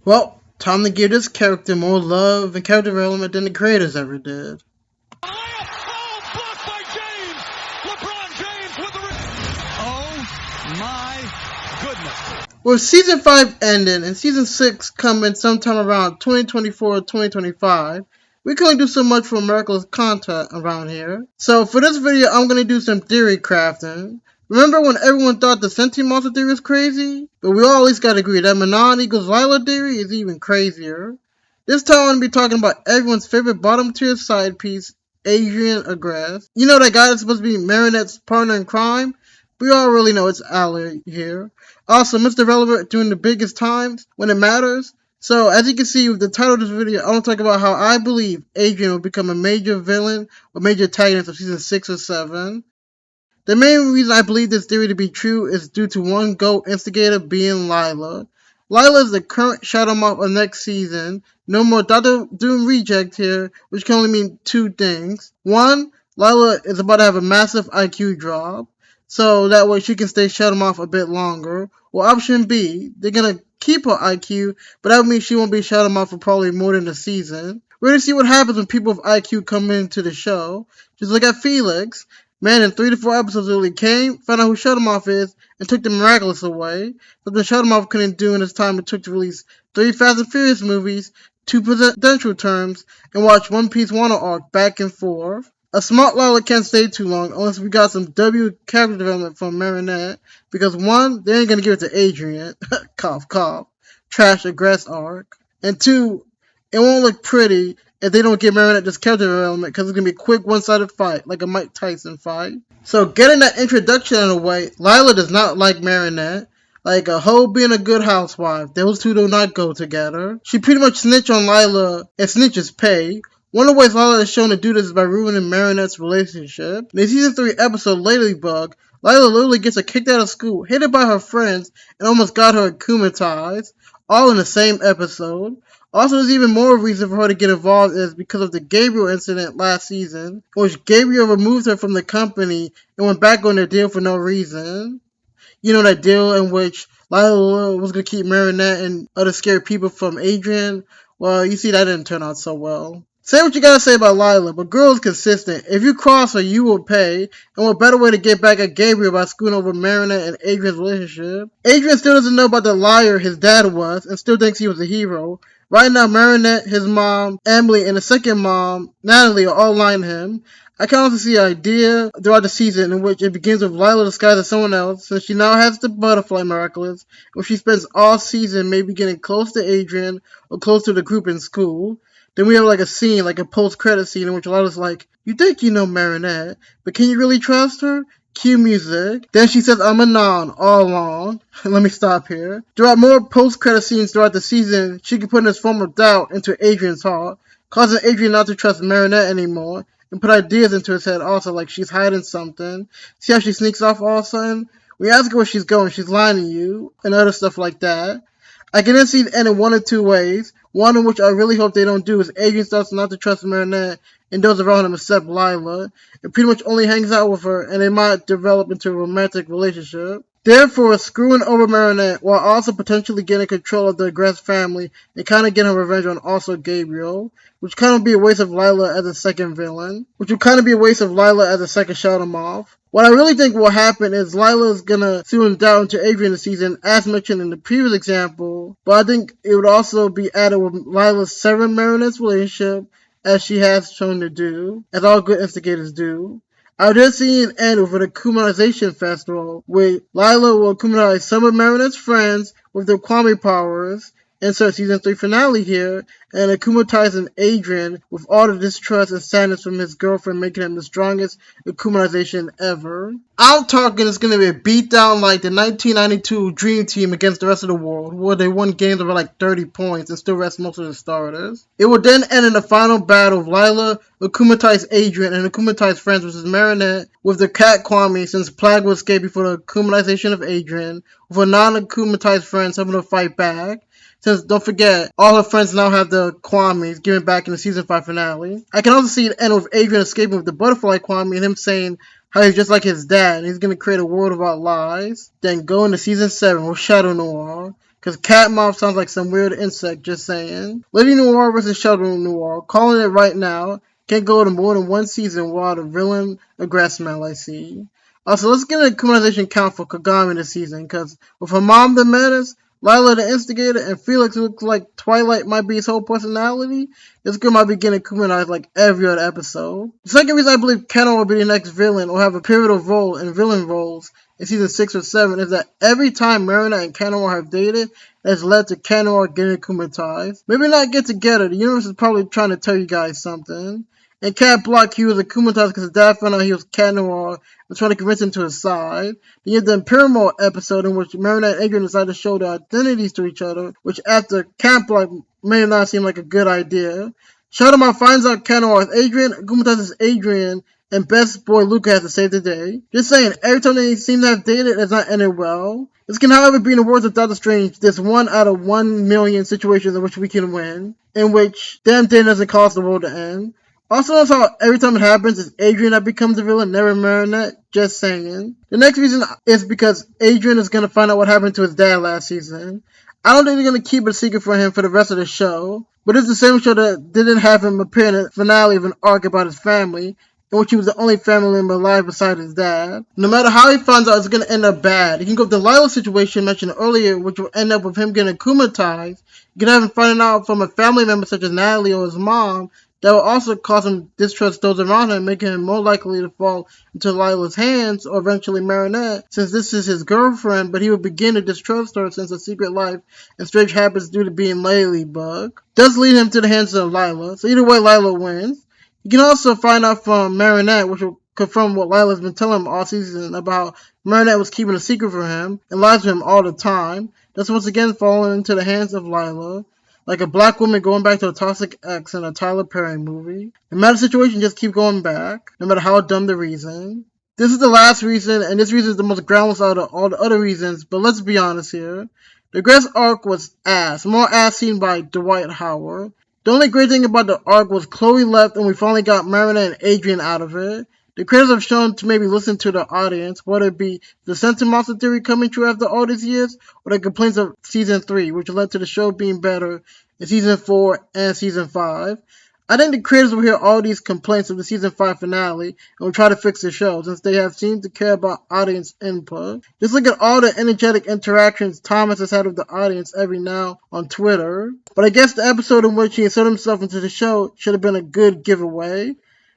Well, time to give this character more love and character development than the creators ever did. Blocked by James! LeBron James with the... Oh my goodness. With Season 5 ending and Season 6 coming sometime around 2024 or 2025, we can only do so much for Miraculous content around here. So for this video, I'm going to do some theory crafting. Remember when everyone thought the sentient monster theory was crazy? But we all at least got to agree that Manon equals Lila theory is even crazier. This time I'm going to be talking about everyone's favorite bottom tier side piece, Adrien Agreste. You know that guy that's supposed to be Marinette's partner in crime? We all really know it's Ali here. Also, Mr. Relevant during the biggest times when it matters. So, as you can see with the title of this video, I want to talk about how I believe Adrien will become a major villain or major antagonist of season 6 or 7. The main reason I believe this theory to be true is due to one GOAT instigator being Lila. Lila is the current Shadow Moth of next season. No more Dr. Doom reject here, which can only mean two things. One, Lila is about to have a massive IQ drop, so that way she can stay Shadow Moth a bit longer. Or option B, they're gonna keep her IQ, but that would mean she won't be Shadow Moth for probably more than a season. We're gonna see what happens when people with IQ come into the show. Just look at Felix. Man, in 3 to 4 episodes really came, found out who Shadow Moth is, and took the Miraculous away. Something Shadow Moth couldn't do in his time it took to release 3 Fast and Furious movies, 2 presidential terms, and watch One Piece Wano arc back and forth. A smart Lila can't stay too long unless we got some W character development from Marinette, because 1, they ain't gonna give it to Adrien, cough cough, trash Agreste arc, and 2, it won't look pretty if they don't give Marinette this character development, because it's going to be a quick one-sided fight, like a Mike Tyson fight. So getting that introduction out of the way, Lila does not like Marinette. Like a hoe being a good housewife, those two do not go together. She pretty much snitched on Lila, and snitches pay. One of the ways Lila is shown to do this is by ruining Marinette's relationship. In the season 3 episode Ladybug, Lila literally gets her kicked out of school, hated by her friends, and almost got her akumatized, all in the same episode. Also, there's even more reason for her to get involved is because of the Gabriel incident last season, in which Gabriel removed her from the company and went back on their deal for no reason. You know, that deal in which Lila was going to keep Marinette and other scared people from Adrien? Well, you see that didn't turn out so well. Say what you gotta say about Lila, but girl is consistent. If you cross her, you will pay. And what better way to get back at Gabriel by screwing over Marinette and Adrien's relationship? Adrien still doesn't know about the liar his dad was, and still thinks he was a hero. Right now, Marinette, his mom, Emily, and the second mom, Natalie, are all lying to him. I can also see an idea throughout the season in which it begins with Lila disguised as someone else, since she now has the butterfly Miraculous, where she spends all season maybe getting close to Adrien or close to the group in school. Then we have like a scene, like a post-credit scene in which Lila's like, you think you know Marinette, but can you really trust her? Cue music. Then she says, I'm a non all along. Let me stop here. Throughout more post-credit scenes throughout the season, she can put this form of doubt into Adrien's heart, causing Adrien not to trust Marinette anymore, and put ideas into his head also, like she's hiding something. See how she sneaks off all of a sudden? When you ask her where she's going, she's lying to you, and other stuff like that. I can then see it end in one of two ways. One in which I really hope they don't do is Adrien starts not to trust Marinette and those around him except Lila, and pretty much only hangs out with her, and they might develop into a romantic relationship. Therefore, screwing over Marinette while also potentially getting control of the Agreste family and kind of getting revenge on also Gabriel, which kind of be a waste of Lila as a second villain, which would kind of be a waste of Lila as a second Shadow Moth. What I really think will happen is Lila's gonna soon down into Adrien this season, as mentioned in the previous example, but I think it would also be added with Lila's severing Marinette's relationship, as she has shown to do, as all good instigators do. I did see it end with an akumatization festival, where Lila will akumatize some of Marinette's friends with their Kwame powers, insert season 3 finale here, and akumatizing Adrien with all the distrust and sadness from his girlfriend, making him the strongest akumatization ever. I'm talking it's going to be a beatdown like the 1992 Dream Team against the rest of the world, where they won games over like 30 points and still rest most of the starters. It will then end in the final battle of Lila akumatize Adrien and akumatize friends versus Marinette with the cat Kwame, since Plague will escape before the akumatization of Adrien, with a non-akumatized friends helping to fight back. Since, don't forget, all her friends now have the Kwames given back in the season 5 finale. I can also see it end with Adrien escaping with the butterfly Kwame and him saying how he's just like his dad and he's going to create a world without lies. Then go into season 7 with Shadow Noir. Cause cat moth sounds like some weird insect, just saying. Lady Noir versus Sheldon Noir. Calling it right now. Can't go to more than one season without a villain or grass smell I see. Also, let's get a criminalization count for Kagami this season, cause with her mom the menace, Lila the instigator, and Felix looks like Twilight might be his whole personality, this girl might be getting criminalized like every other episode. The second reason I believe Keno will be the next villain or have a pivotal role in villain roles in season 6 or 7 is that every time Marina and Keno have dated, it has led to Keno getting akumatized. Maybe not get together, the universe is probably trying to tell you guys something. In Cat Block, he was akumatized because his dad found out he was Cat Noir and trying to convince him to his side. Then you have the Imperial episode in which Marina and Adrien decide to show their identities to each other, which after Cat Block may not seem like a good idea. Shadowmouth finds out Cat Noir is Adrien, akumatizes Adrien, and best boy Luca has to save the day. Just saying, every time they seem to have dated, it's not ended well. This can, however, be in the words of Doctor Strange, there's 1 out of 1 million situations in which we can win, in which damn thing doesn't cause the world to end. Also notice how every time it happens, it's Adrien that becomes the villain, never Marinette. Just saying. The next reason is because Adrien is going to find out what happened to his dad last season. I don't think they're going to keep it a secret from him for the rest of the show, but it's the same show that didn't have him appear in the finale of an arc about his family, in which he was the only family member alive beside his dad. No matter how he finds out, it's going to end up bad. He can go with the Lila situation mentioned earlier, which will end up with him getting akumatized. You can have him finding out from a family member such as Natalie or his mom, that will also cause him distrust those around him, making him more likely to fall into Lila's hands or eventually Marinette, since this is his girlfriend, but he will begin to distrust her since her secret life and strange habits due to being Ladybug. Does lead him to the hands of Lila, so either way Lila wins. You can also find out from Marinette, which will confirm what Lila's been telling him all season about Marinette was keeping a secret from him and lies to him all the time. That's once again falling into the hands of Lila. Like a black woman going back to a toxic ex in a Tyler Perry movie. No matter the situation, just keep going back, no matter how dumb the reason. This is the last reason, and this reason is the most groundless out of all the other reasons, but let's be honest here. The Grass arc was ass, more ass seen by Dwight Howard. The only great thing about the arc was Chloe left and we finally got Marinette and Adrien out of it. The creators have shown to maybe listen to the audience, whether it be the Sentient Monster theory coming true after all these years, or the complaints of Season 3, which led to the show being better in Season 4 and Season 5. I think the creators will hear all these complaints of the Season 5 finale and will try to fix the show, since they have seemed to care about audience input. Just look at all the energetic interactions Thomas has had with the audience every now on Twitter. But I guess the episode in which he inserted himself into the show should have been a good giveaway.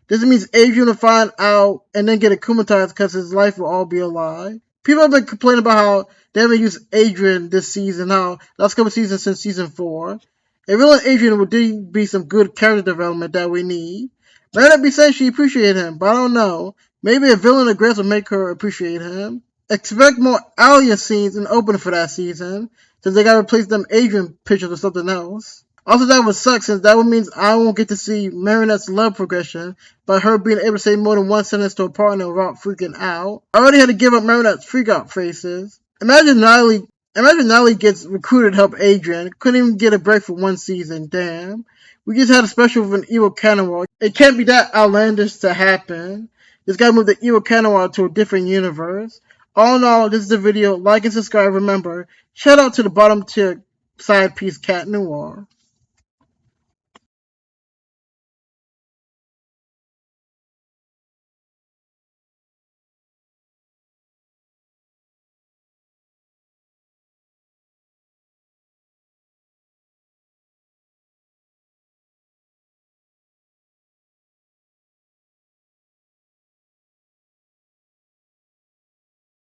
This means Adrien will find out and then get akumatized because his life will all be a lie. People have been complaining about how they haven't used Adrien this season, how last couple seasons since Season 4. A villain Adrien would be some good character development that we need. Marinette be saying she appreciated him, but I don't know. Maybe a villain of Grace will make her appreciate him. Expect more Alia scenes in the opening for that season, since they gotta replace them Adrien pictures with something else. Also, that would suck, since that would mean I won't get to see Marinette's love progression by her being able to say more than one sentence to a partner without freaking out. I already had to give up Marinette's freak out faces. Imagine Natalie gets recruited to help Adrien. Couldn't even get a break for one season, damn. We just had a special with an evil Kenowa. It can't be that outlandish to happen. Just gotta move the evil Kenowa to a different universe. All in all, this is the video. Like and subscribe. Remember, shout out to the bottom tier side piece Cat Noir.